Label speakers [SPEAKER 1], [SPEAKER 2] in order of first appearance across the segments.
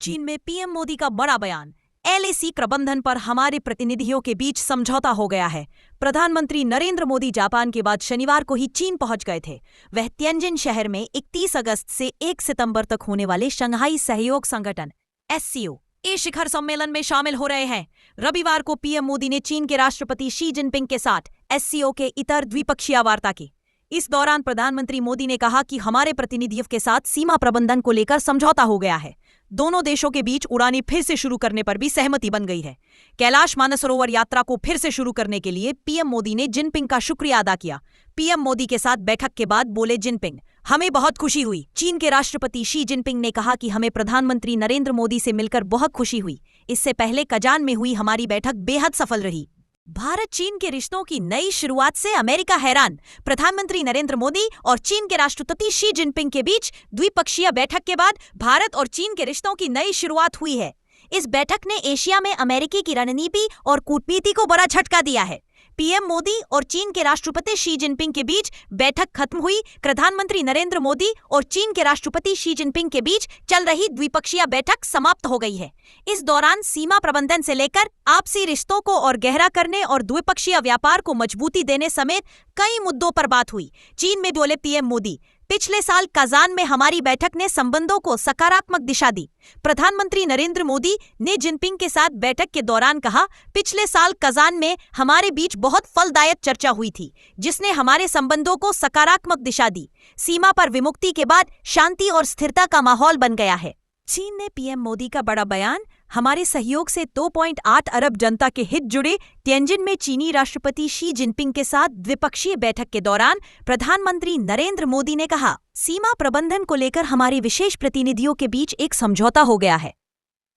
[SPEAKER 1] चीन में पीएम मोदी का बड़ा बयान। एलएसी प्रबंधन पर हमारे प्रतिनिधियों के बीच समझौता हो गया है। प्रधानमंत्री नरेंद्र मोदी जापान के बाद शनिवार को ही चीन पहुंच गए थे। वह तिएनजिन शहर में 31 अगस्त से 1 सितंबर तक होने वाले शंघाई सहयोग संगठन SCO शिखर सम्मेलन में शामिल हो रहे हैं। रविवार को पीएम मोदी ने चीन के राष्ट्रपति शी जिनपिंग के साथ SCO के इतर द्विपक्षीय वार्ता की। इस दौरान प्रधानमंत्री मोदी ने कहा कि हमारे प्रतिनिधियों के साथ सीमा प्रबंधन को लेकर समझौता हो गया है। दोनों देशों के बीच उड़ानें फिर से शुरू करने पर भी सहमति बन गई है। कैलाश मानसरोवर यात्रा को फिर से शुरू करने के लिए पीएम मोदी ने जिनपिंग का शुक्रिया अदा किया। पीएम मोदी के साथ बैठक के बाद बोले जिनपिंग, हमें बहुत खुशी हुई। चीन के राष्ट्रपति शी जिनपिंग ने कहा कि हमें प्रधानमंत्री नरेंद्र मोदी से मिलकर बहुत खुशी हुई। इससे पहले कजान में हुई हमारी बैठक बेहद सफल रही। भारत चीन के रिश्तों की नई शुरुआत से अमेरिका हैरान। प्रधानमंत्री नरेंद्र मोदी और चीन के राष्ट्रपति शी जिनपिंग के बीच द्विपक्षीय बैठक के बाद भारत और चीन के रिश्तों की नई शुरुआत हुई है। इस बैठक ने एशिया में अमेरिकी की रणनीति और कूटनीति को बड़ा झटका दिया है। पीएम मोदी और चीन के राष्ट्रपति शी जिनपिंग के बीच बैठक खत्म हुई। प्रधानमंत्री नरेंद्र मोदी और चीन के राष्ट्रपति शी जिनपिंग के बीच चल रही द्विपक्षीय बैठक समाप्त हो गई है। इस दौरान सीमा प्रबंधन से लेकर आपसी रिश्तों को और गहरा करने और द्विपक्षीय व्यापार को मजबूती देने समेत कई मुद्दों पर बात हुई। चीन में बोले पीएम मोदी, पिछले साल कजान में हमारी बैठक ने संबंधों को सकारात्मक दिशा दी। प्रधानमंत्री नरेंद्र मोदी ने जिनपिंग के साथ बैठक के दौरान कहा, पिछले साल कजान में हमारे बीच बहुत फलदायक चर्चा हुई थी, जिसने हमारे संबंधों को सकारात्मक दिशा दी। सीमा पर विमुक्ति के बाद शांति और स्थिरता का माहौल बन गया है। चीन ने पीएम मोदी का बड़ा बयान। हमारे सहयोग से 2.8 अरब जनता के हित जुड़े। तिएनजिन में चीनी राष्ट्रपति शी जिनपिंग के साथ द्विपक्षीय बैठक के दौरान प्रधानमंत्री नरेंद्र मोदी ने कहा, सीमा प्रबंधन को लेकर हमारे विशेष प्रतिनिधियों के बीच एक समझौता हो गया है।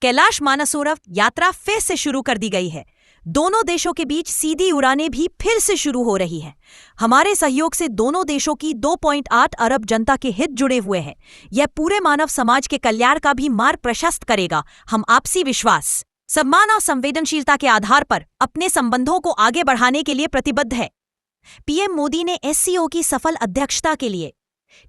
[SPEAKER 1] कैलाश मानसरोवर यात्रा फिर से शुरू कर दी गई है। दोनों देशों के बीच सीधी उड़ानें भी फिर से शुरू हो रही हैं। हमारे सहयोग से दोनों देशों की 2.8 अरब जनता के हित जुड़े हुए हैं। यह पूरे मानव समाज के कल्याण का भी मार्ग प्रशस्त करेगा। हम आपसी विश्वास, सम्मान और संवेदनशीलता के आधार पर अपने संबंधों को आगे बढ़ाने के लिए प्रतिबद्ध है। पीएम मोदी ने SCO की सफल अध्यक्षता के लिए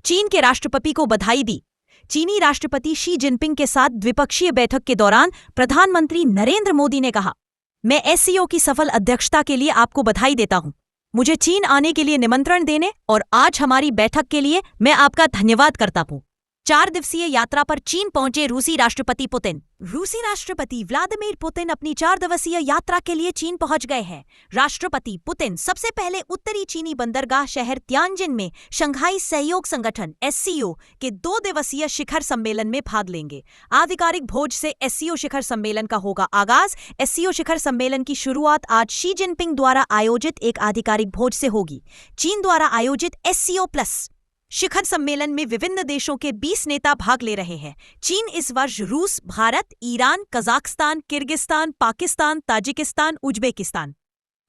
[SPEAKER 1] चीन के राष्ट्रपति को बधाई दी। चीनी राष्ट्रपति शी जिनपिंग के साथ द्विपक्षीय बैठक के दौरान प्रधानमंत्री नरेंद्र मोदी ने कहा, मैं SCO की सफल अध्यक्षता के लिए आपको बधाई देता हूं। मुझे चीन आने के लिए निमंत्रण देने और आज हमारी बैठक के लिए मैं आपका धन्यवाद करता हूं। 4 दिवसीय यात्रा पर चीन पहुंचे रूसी राष्ट्रपति पुतिन। रूसी राष्ट्रपति व्लादिमीर पुतिन अपनी 4 दिवसीय यात्रा के लिए चीन पहुंच गए हैं। राष्ट्रपति पुतिन सबसे पहले उत्तरी चीनी बंदरगाह शहर तिएनजिन में शंघाई सहयोग संगठन SCO के 2 दिवसीय शिखर सम्मेलन में भाग लेंगे। आधिकारिक भोज से SCO शिखर सम्मेलन का होगा आगाज। SCO शिखर सम्मेलन की शुरुआत आज शी जिनपिंग द्वारा आयोजित एक आधिकारिक भोज से होगी। चीन द्वारा आयोजित SCO+ शिखर सम्मेलन में विभिन्न देशों के 20 नेता भाग ले रहे हैं। चीन इस वर्ष रूस, Bharat, Iran, Kazakhstan, Kyrgyzstan, Pakistan, Tajikistan, Uzbekistan,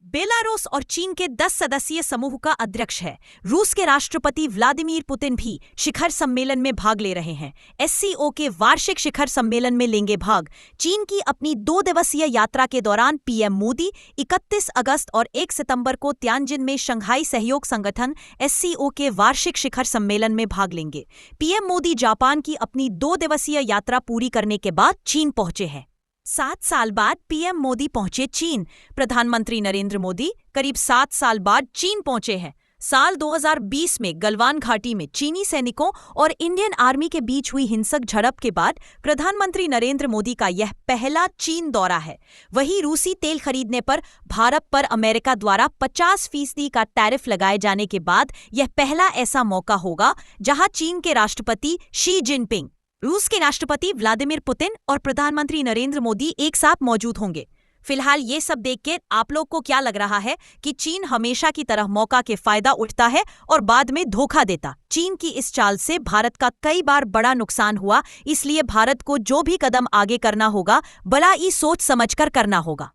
[SPEAKER 1] Belarus और चीन के 10 सदस्यीय समूह का अध्यक्ष है। रूस के राष्ट्रपति व्लादिमीर पुतिन भी शिखर सम्मेलन में भाग ले रहे हैं। SCO के वार्षिक शिखर सम्मेलन में लेंगे भाग। चीन की अपनी 2 दिवसीय यात्रा के दौरान पीएम मोदी 31 अगस्त और 1 सितंबर को तिएनजिन में शंघाई सहयोग संगठन SCO के वार्षिक शिखर सम्मेलन में भाग लेंगे। पीएम मोदी जापान की अपनी 2 दिवसीय यात्रा पूरी करने के बाद चीन पहुंचे हैं। 7 साल बाद पीएम मोदी पहुंचे चीन। प्रधानमंत्री नरेंद्र मोदी करीब 7 साल बाद चीन पहुंचे हैं। साल 2020 में गलवान घाटी में चीनी सैनिकों और इंडियन आर्मी के बीच हुई हिंसक झड़प के बाद प्रधानमंत्री नरेंद्र मोदी का यह पहला चीन दौरा है। वहीं रूसी तेल खरीदने पर भारत पर अमेरिका द्वारा 50% का टैरिफ लगाए जाने के बाद यह पहला ऐसा मौका होगा जहां चीन के राष्ट्रपति शी जिनपिंग, रूस के राष्ट्रपति व्लादिमीर पुतिन और प्रधानमंत्री नरेंद्र मोदी एक साथ मौजूद होंगे। फिलहाल ये सब देख के आप लोग को क्या लग रहा है कि चीन हमेशा की तरह मौका के फायदा उठता है और बाद में धोखा देता? चीन की इस चाल से भारत का कई बार बड़ा नुकसान हुआ, इसलिए भारत को जो भी कदम आगे करना होगा बड़ा ही सोच समझकर करना होगा।